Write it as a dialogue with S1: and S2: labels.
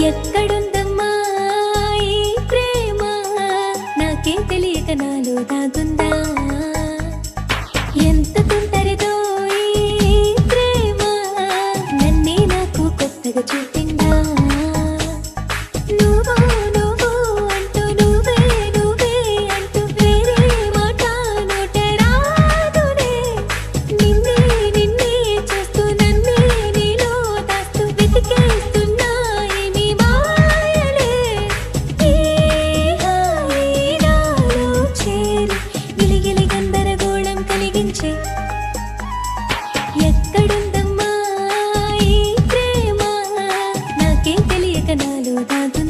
S1: ఎక్కడుందమ్మా ఈ ప్రేమ నాకే తెలియక నాలో దాగుందా ఎంత తుంటరిదో ఈ ప్రేమ నన్నే నాకు కొత్తగా చూపిందా నువ్వు నువ్వు అంటూ నువ్వే నువ్వే అంటూ వేరే మాట నోట రాదునే నిన్నే నిన్నే చూస్తూ నన్నే నీలో దాస్తూ వెతికేస్తున్నా ఏమి మాయలే ఈ హాయి నాలో చేరి గిలిగిలి గందరగోళం కలిగించే ఎక్కడుందమ్మా ఈ ప్రేమ నాకే తెలియక నాలో దాగుందా